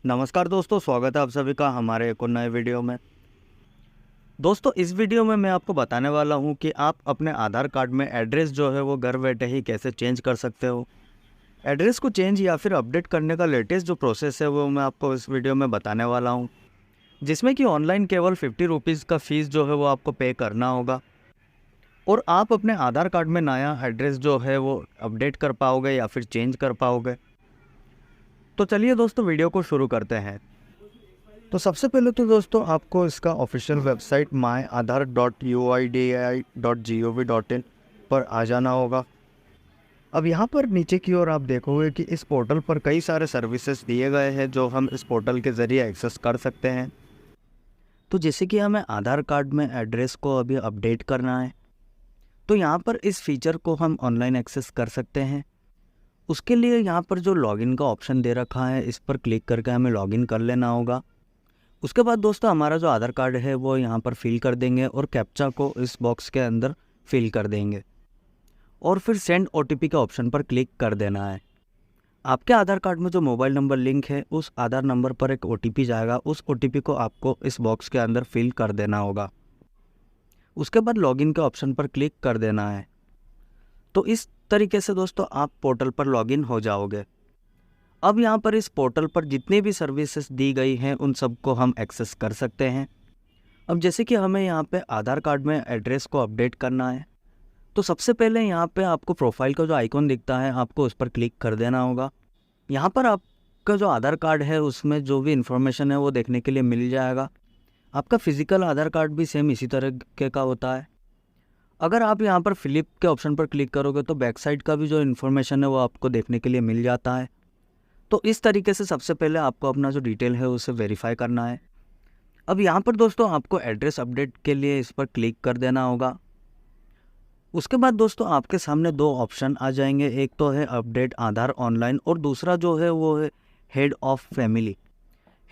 नमस्कार दोस्तों, स्वागत है आप सभी का हमारे एक और नए वीडियो में। दोस्तों, इस वीडियो में मैं आपको बताने वाला हूं कि आप अपने आधार कार्ड में एड्रेस जो है वो घर बैठे ही कैसे चेंज कर सकते हो। एड्रेस को चेंज या फिर अपडेट करने का लेटेस्ट जो प्रोसेस है वो मैं आपको इस वीडियो में बताने वाला हूं, जिसमें कि ऑनलाइन केवल 50 रुपीज़ का फ़ीस जो है वो आपको पे करना होगा और आप अपने आधार कार्ड में नया एड्रेस जो है वो अपडेट कर पाओगे या फिर चेंज कर पाओगे। तो चलिए दोस्तों, वीडियो को शुरू करते हैं। तो सबसे पहले तो दोस्तों आपको इसका ऑफिशियल वेबसाइट myaadhar.uidi.gov.in पर आ जाना होगा। अब यहाँ पर नीचे की ओर आप देखोगे कि इस पोर्टल पर कई सारे सर्विसेज दिए गए हैं जो हम इस पोर्टल के ज़रिए एक्सेस कर सकते हैं। तो जैसे कि हमें आधार कार्ड में एड्रेस को अभी अपडेट करना है, तो यहाँ पर इस फीचर को हम ऑनलाइन एक्सेस कर सकते हैं। उसके लिए यहाँ पर जो लॉगिन का ऑप्शन दे रखा है, इस पर क्लिक करके हमें लॉगिन कर लेना होगा। उसके बाद दोस्तों हमारा जो आधार कार्ड है वो यहाँ पर फिल कर देंगे और कैप्चा को इस बॉक्स के अंदर फिल कर देंगे और फिर सेंड ओटीपी के ऑप्शन पर क्लिक कर देना है। आपके आधार कार्ड में जो मोबाइल नंबर लिंक है उस आधार नंबर पर एक ओटीपी जाएगा, उस ओटीपी को आपको इस बॉक्स के अंदर फिल कर देना होगा। उसके बाद लॉगिन के ऑप्शन पर क्लिक कर देना है। तो इस तरीके से दोस्तों आप पोर्टल पर लॉगिन हो जाओगे। अब यहाँ पर इस पोर्टल पर जितनी भी सर्विसेज दी गई हैं उन सबको हम एक्सेस कर सकते हैं। अब जैसे कि हमें यहाँ पे आधार कार्ड में एड्रेस को अपडेट करना है, तो सबसे पहले यहाँ पे आपको प्रोफाइल का जो आइकॉन दिखता है आपको उस पर क्लिक कर देना होगा। यहाँ पर आपका जो आधार कार्ड है उसमें जो भी इन्फॉर्मेशन है वो देखने के लिए मिल जाएगा। आपका फिजिकल आधार कार्ड भी सेम इसी तरह का होता है। अगर आप यहाँ पर फिलिप के ऑप्शन पर क्लिक करोगे तो बैक साइड का भी जो इन्फॉर्मेशन है वो आपको देखने के लिए मिल जाता है। तो इस तरीके से सबसे पहले आपको अपना जो डिटेल है उसे वेरीफाई करना है। अब यहाँ पर दोस्तों आपको एड्रेस अपडेट के लिए इस पर क्लिक कर देना होगा। उसके बाद दोस्तों आपके सामने दो ऑप्शन आ जाएंगे, एक तो है अपडेट आधार ऑनलाइन और दूसरा जो है वो है head of family.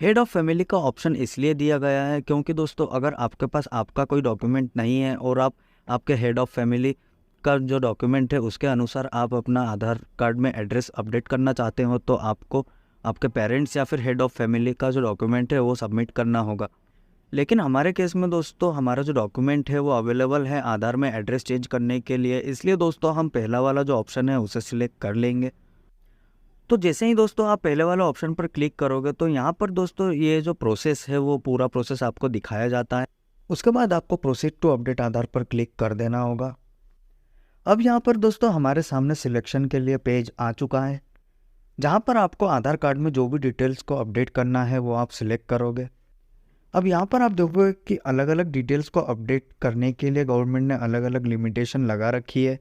Head of family का ऑप्शन इसलिए दिया गया है क्योंकि दोस्तों अगर आपके पास आपका कोई डॉक्यूमेंट नहीं है और आप आपके हेड ऑफ फैमिली का जो डॉक्यूमेंट है उसके अनुसार आप अपना आधार कार्ड में एड्रेस अपडेट करना चाहते हो, तो आपको आपके पेरेंट्स या फिर हेड ऑफ फैमिली का जो डॉक्यूमेंट है वो सबमिट करना होगा। लेकिन हमारे केस में दोस्तों हमारा जो डॉक्यूमेंट है वो अवेलेबल है आधार में एड्रेस चेंज करने के लिए, इसलिए दोस्तों हम पहला वाला जो ऑप्शन है उसे सिलेक्ट कर लेंगे। तो जैसे ही दोस्तों आप पहले वाला ऑप्शन पर क्लिक करोगे तो यहाँ पर दोस्तों ये जो प्रोसेस है वो पूरा प्रोसेस आपको दिखाया जाता है। उसके बाद आपको प्रोसीड टू अपडेट आधार पर क्लिक कर देना होगा। अब यहाँ पर दोस्तों हमारे सामने सिलेक्शन के लिए पेज आ चुका है, जहाँ पर आपको आधार कार्ड में जो भी डिटेल्स को अपडेट करना है वो आप सिलेक्ट करोगे। अब यहाँ पर आप देखोगे कि अलग अलग डिटेल्स को अपडेट करने के लिए गवर्नमेंट ने अलग अलग लिमिटेशन लगा रखी है।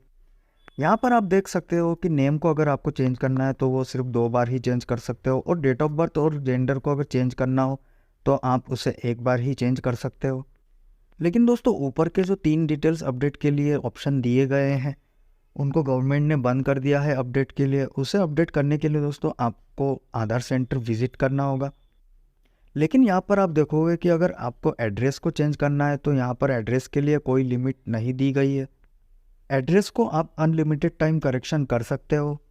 यहाँ पर आप देख सकते हो कि नेम को अगर आपको चेंज करना है तो वो सिर्फ 2 बार ही चेंज कर सकते हो और डेट ऑफ बर्थ और जेंडर को अगर चेंज करना हो तो आप उसे एक बार ही चेंज कर सकते हो। लेकिन दोस्तों ऊपर के जो 3 डिटेल्स अपडेट के लिए ऑप्शन दिए गए हैं उनको गवर्नमेंट ने बंद कर दिया है अपडेट के लिए। उसे अपडेट करने के लिए दोस्तों आपको आधार सेंटर विजिट करना होगा। लेकिन यहाँ पर आप देखोगे कि अगर आपको एड्रेस को चेंज करना है तो यहाँ पर एड्रेस के लिए कोई लिमिट नहीं दी गई है। एड्रेस को आप अनलिमिटेड टाइम करेक्शन कर सकते हो,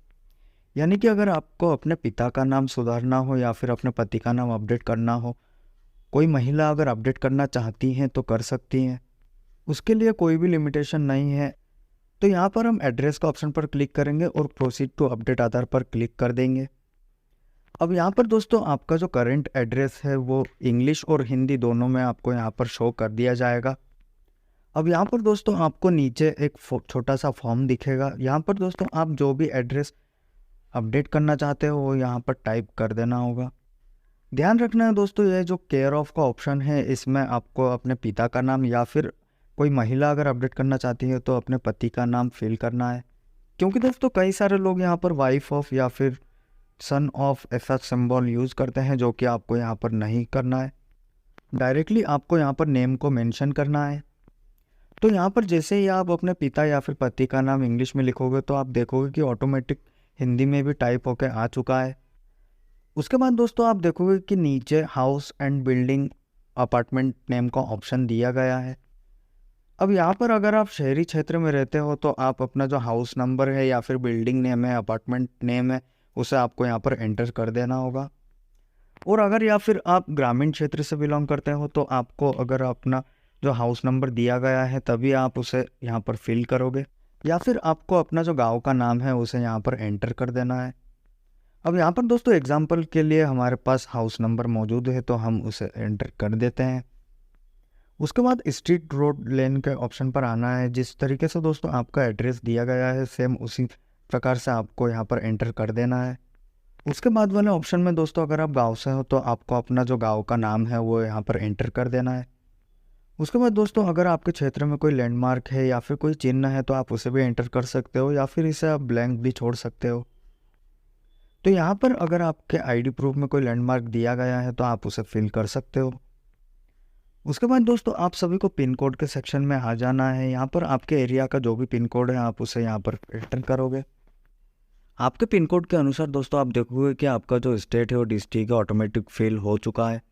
यानी कि अगर आपको अपने पिता का नाम सुधारना हो या फिर अपने पति का नाम अपडेट करना हो, कोई महिला अगर अपडेट करना चाहती हैं तो कर सकती हैं, उसके लिए कोई भी लिमिटेशन नहीं है। तो यहाँ पर हम एड्रेस का ऑप्शन पर क्लिक करेंगे और प्रोसीड टू अपडेट आधार पर क्लिक कर देंगे। अब यहाँ पर दोस्तों आपका जो करंट एड्रेस है वो इंग्लिश और हिंदी दोनों में आपको यहाँ पर शो कर दिया जाएगा। अब यहाँ पर दोस्तों आपको नीचे एक छोटा सा फॉर्म दिखेगा। यहाँ पर दोस्तों आप जो भी एड्रेस अपडेट करना चाहते हो वो यहाँ पर टाइप कर देना होगा। ध्यान रखना है दोस्तों, ये जो केयर ऑफ का ऑप्शन है इसमें आपको अपने पिता का नाम या फिर कोई महिला अगर अपडेट करना चाहती है तो अपने पति का नाम फिल करना है, क्योंकि दोस्तों कई सारे लोग यहाँ पर वाइफ ऑफ या फिर सन ऑफ ऐसा सिंबल यूज़ करते हैं, जो कि आपको यहाँ पर नहीं करना है। डायरेक्टली आपको यहाँ पर नेम को मेंशन करना है। तो यहाँ पर जैसे ही आप अपने पिता या फिर पति का नाम इंग्लिश में लिखोगे तो आप देखोगे कि ऑटोमेटिक हिंदी में भी टाइप होकर आ चुका है। उसके बाद दोस्तों आप देखोगे कि नीचे house and building apartment name का ऑप्शन दिया गया है। अब यहाँ पर अगर आप शहरी क्षेत्र में रहते हो तो आप अपना जो हाउस नंबर है या फिर बिल्डिंग नेम है, अपार्टमेंट नेम है, उसे आपको यहाँ पर एंटर कर देना होगा। और अगर या फिर आप ग्रामीण क्षेत्र से बिलोंग करते हो तो आपको अगर अपना जो हाउस नंबर दिया गया है तभी आप उसे यहाँ पर फिल करोगे, या फिर आपको अपना जो गांव का नाम है उसे यहाँ पर एंटर कर देना है। अब यहाँ पर दोस्तों एग्जाम्पल के लिए हमारे पास हाउस नंबर मौजूद है तो हम उसे एंटर कर देते हैं। उसके बाद स्ट्रीट रोड लेन के ऑप्शन पर आना है। जिस तरीके से दोस्तों आपका एड्रेस दिया गया है सेम उसी प्रकार से आपको यहाँ पर एंटर कर देना है। उसके बाद वाले ऑप्शन में दोस्तों अगर आप गांव से हो तो आपको अपना जो गांव का नाम है वो यहाँ पर एंटर कर देना है। उसके बाद दोस्तों अगर आपके क्षेत्र में कोई लैंडमार्क है या फिर कोई चिन्ह है तो आप उसे भी एंटर कर सकते हो, या फिर इसे आप ब्लैंक भी छोड़ सकते हो। तो यहाँ पर अगर आपके आईडी प्रूफ में कोई लैंडमार्क दिया गया है तो आप उसे फिल कर सकते हो। उसके बाद दोस्तों आप सभी को पिन कोड के सेक्शन में आ जाना है। यहाँ पर आपके एरिया का जो भी पिन कोड है आप उसे यहाँ पर एंटर करोगे। आपके पिन कोड के अनुसार दोस्तों आप देखोगे कि आपका जो स्टेट है वो डिस्ट्रिक्ट है ऑटोमेटिक फिल हो चुका है।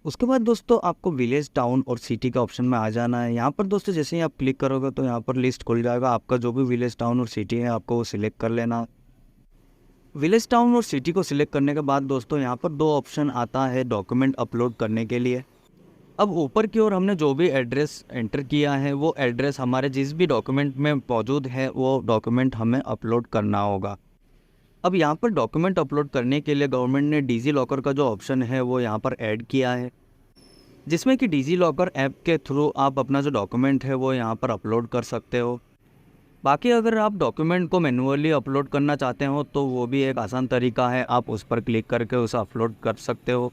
उसके बाद दोस्तों आपको विलेज, टाउन और सिटी का ऑप्शन में आ जाना है। यहाँ पर दोस्तों जैसे ही आप क्लिक करोगे तो यहाँ पर लिस्ट खुल जाएगा। आपका जो भी विलेज, टाउन और सिटी है आपको वो सिलेक्ट कर लेना। विलेज, टाउन और सिटी को सिलेक्ट करने के बाद दोस्तों यहाँ पर दो ऑप्शन आता है डॉक्यूमेंट अपलोड करने के लिए। अब ऊपर की ओर हमने जो भी एड्रेस एंटर किया है वो एड्रेस हमारे जिस भी डॉक्यूमेंट में मौजूद है वो डॉक्यूमेंट हमें अपलोड करना होगा। अब यहाँ पर डॉक्यूमेंट अपलोड करने के लिए गवर्नमेंट ने डिजी लॉकर का जो ऑप्शन है वो यहाँ पर ऐड किया है, जिसमें कि डिजी लॉकर ऐप के थ्रू आप अपना जो डॉक्यूमेंट है वो यहाँ पर अपलोड कर सकते हो। बाकी अगर आप डॉक्यूमेंट को मैन्युअली अपलोड करना चाहते हो तो वो भी एक आसान तरीका है, आप उस पर क्लिक करके उसे अपलोड कर सकते हो।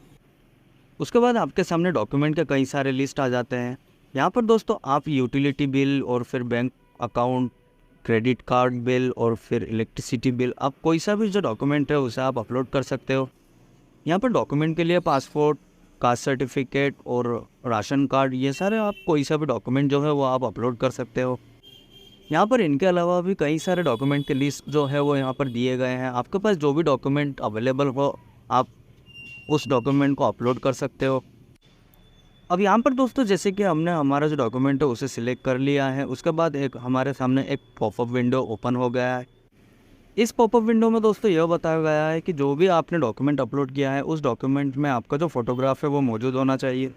उसके बाद आपके सामने डॉक्यूमेंट के कई सारे लिस्ट आ जाते हैं। यहाँ पर दोस्तों आप यूटिलिटी बिल और फिर bank account, credit card bill और फिर इलेक्ट्रिसिटी बिल, आप कोई सा भी जो डॉक्यूमेंट है उसे आप अपलोड कर सकते हो। यहाँ पर डॉक्यूमेंट के लिए पासपोर्ट, कास्ट सर्टिफिकेट और राशन कार्ड, ये सारे आप कोई सा भी डॉक्यूमेंट जो है वो आप अपलोड कर सकते हो। यहाँ पर इनके अलावा भी कई सारे डॉक्यूमेंट के लिस्ट जो है वो यहाँ पर दिए गए हैं। आपके पास जो भी डॉक्यूमेंट अवेलेबल हो आप उस डॉक्यूमेंट को अपलोड कर सकते हो। अब यहाँ पर दोस्तों जैसे कि हमने हमारा जो डॉक्यूमेंट है उसे सिलेक्ट कर लिया है, उसके बाद हमारे सामने एक पॉपअप विंडो ओपन हो गया है। इस पॉपअप विंडो में दोस्तों यह बताया गया है कि जो भी आपने डॉक्यूमेंट अपलोड किया है उस डॉक्यूमेंट में आपका जो फोटोग्राफ है वो मौजूद होना चाहिए,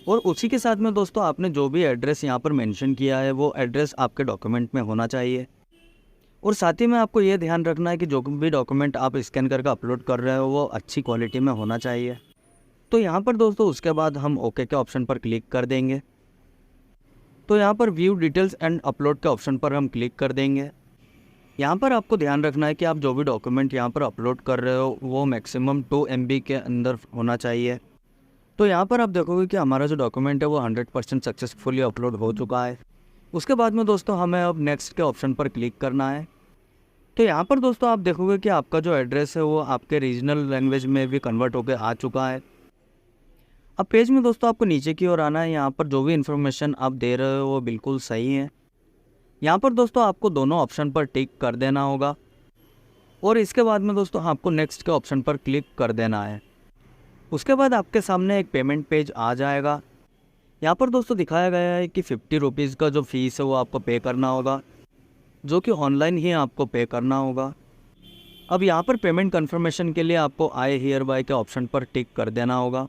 और उसी के साथ में दोस्तों आपने जो भी एड्रेस यहाँ पर मेंशन किया है वो एड्रेस आपके डॉक्यूमेंट में होना चाहिए। और साथ ही में आपको ये ध्यान रखना है कि जो भी डॉक्यूमेंट आप स्कैन करके अपलोड कर रहे हो वो अच्छी क्वालिटी में होना चाहिए। तो यहाँ पर दोस्तों उसके बाद हम ओके के ऑप्शन पर क्लिक कर देंगे। तो यहाँ पर व्यू डिटेल्स एंड अपलोड के ऑप्शन पर हम क्लिक कर देंगे। यहाँ पर आपको ध्यान रखना है कि आप जो भी डॉक्यूमेंट यहाँ पर अपलोड कर रहे हो वो मैक्सिमम 2 MB के अंदर होना चाहिए। तो यहाँ पर आप देखोगे कि हमारा जो डॉक्यूमेंट है वो 100% सक्सेसफुली अपलोड हो चुका है। उसके बाद में दोस्तों हमें अब नेक्स्ट के ऑप्शन पर क्लिक करना है। तो यहाँ पर दोस्तों आप देखोगे कि आपका जो एड्रेस है वो आपके रीजनल लैंग्वेज में भी कन्वर्ट होकर आ चुका है। अब पेज में दोस्तों आपको नीचे की ओर आना है। यहाँ पर जो भी इन्फॉर्मेशन आप दे रहे हो वो बिल्कुल सही है। यहाँ पर दोस्तों आपको दोनों ऑप्शन पर टिक कर देना होगा, और इसके बाद में दोस्तों आपको नेक्स्ट के ऑप्शन पर क्लिक कर देना है। उसके बाद आपके सामने एक पेमेंट पेज आ जाएगा। यहाँ पर दोस्तों दिखाया गया है कि 50 रुपीज़ का जो फीस है वो आपको पे करना होगा, जो कि ऑनलाइन ही आपको पे करना होगा। अब यहाँ पर पेमेंट कन्फर्मेशन के लिए आपको आई हियर बाय के ऑप्शन पर टिक कर देना होगा।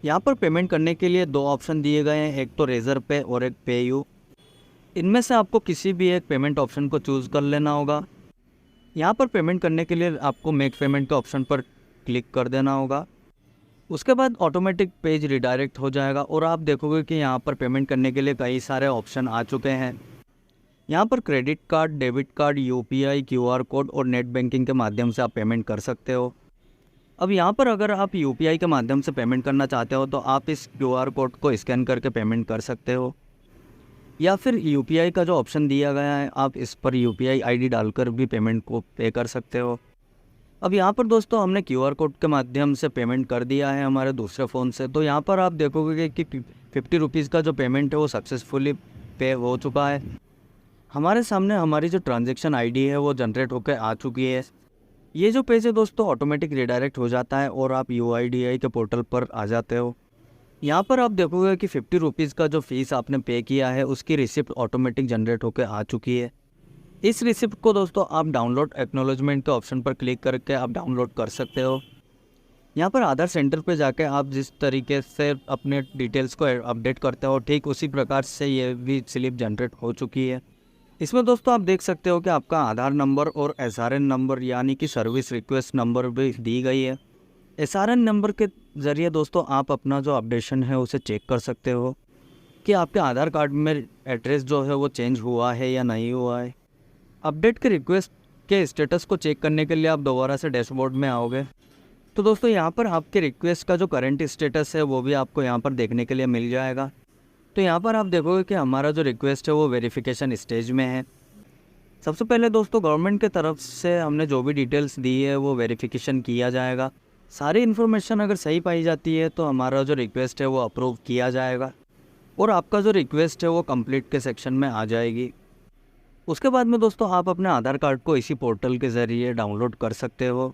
यहाँ पर पेमेंट करने के लिए दो ऑप्शन दिए गए हैं, एक तो रेजर पे और एक पे यू। इनमें से आपको किसी भी एक पेमेंट ऑप्शन को चूज़ कर लेना होगा। यहाँ पर पेमेंट करने के लिए आपको मेक पेमेंट के ऑप्शन पर क्लिक कर देना होगा। उसके बाद ऑटोमेटिक पेज रिडायरेक्ट हो जाएगा और आप देखोगे कि यहाँ पर पेमेंट करने के लिए कई सारे ऑप्शन आ चुके हैं। यहाँ पर credit card, debit card, UPI, QR code और नेट बैंकिंग के माध्यम से आप पेमेंट कर सकते हो। अब यहाँ पर अगर आप UPI के माध्यम से पेमेंट करना चाहते हो तो आप इस QR कोड को स्कैन करके पेमेंट कर सकते हो, या फिर UPI का जो ऑप्शन दिया गया है आप इस पर UPI ID डालकर भी पेमेंट को पे कर सकते हो। अब यहाँ पर दोस्तों हमने QR कोड के माध्यम से पेमेंट कर दिया है हमारे दूसरे फ़ोन से। तो यहाँ पर आप देखोगे कि 50 रुपीज़ का जो पेमेंट है वो सक्सेसफुली पे हो चुका है। हमारे सामने हमारी जो ट्रांजैक्शन ID है वो जनरेट होकर आ चुकी है। ये जो पेज है दोस्तों ऑटोमेटिक रिडायरेक्ट हो जाता है और आप UIDAI के पोर्टल पर आ जाते हो। यहाँ पर आप देखोगे कि 50 रुपीज़ का जो फीस आपने पे किया है उसकी रिसिप्ट ऑटोमेटिक जनरेट होकर आ चुकी है। इस रिसिप्ट को दोस्तों आप डाउनलोड एक्नॉलेजमेंट के ऑप्शन पर क्लिक करके आप डाउनलोड कर सकते हो। यहाँ पर आधार सेंटर पे जाके आप जिस तरीके से अपने डिटेल्स को अपडेट करते हो ठीक उसी प्रकार से ये भी स्लिप जनरेट हो चुकी है। इसमें दोस्तों आप देख सकते हो कि आपका आधार नंबर और SRN नंबर यानी कि सर्विस रिक्वेस्ट नंबर भी दी गई है। SRN नंबर के ज़रिए दोस्तों आप अपना जो अपडेशन है उसे चेक कर सकते हो कि आपके आधार कार्ड में एड्रेस जो है वो चेंज हुआ है या नहीं हुआ है। अपडेट के रिक्वेस्ट के स्टेटस को चेक करने के लिए आप दोबारा से डैशबोर्ड में आओगे तो दोस्तों यहाँ पर आपके रिक्वेस्ट का जो करंट स्टेटस है वो भी आपको यहाँ पर देखने के लिए मिल जाएगा। तो यहाँ पर आप देखोगे कि हमारा जो रिक्वेस्ट है वो वेरिफिकेशन स्टेज में है। सबसे पहले दोस्तों गवर्नमेंट के तरफ से हमने जो भी डिटेल्स दी है वो वेरिफिकेशन किया जाएगा। सारी इन्फॉर्मेशन अगर सही पाई जाती है तो हमारा जो रिक्वेस्ट है वो अप्रूव किया जाएगा और आपका जो रिक्वेस्ट है वो कंप्लीट के सेक्शन में आ जाएगी। उसके बाद में दोस्तों आप अपने आधार कार्ड को इसी पोर्टल के ज़रिए डाउनलोड कर सकते हो।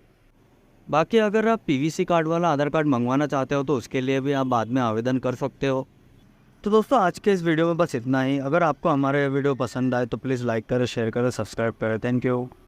बाकी अगर आप PVC कार्ड वाला आधार कार्ड मंगवाना चाहते हो तो उसके लिए भी आप बाद में आवेदन कर सकते हो। तो दोस्तों आज के इस वीडियो में बस इतना ही। अगर आपको हमारे वीडियो पसंद आए तो प्लीज़ लाइक करें, शेयर करें, सब्सक्राइब करें। Thank you.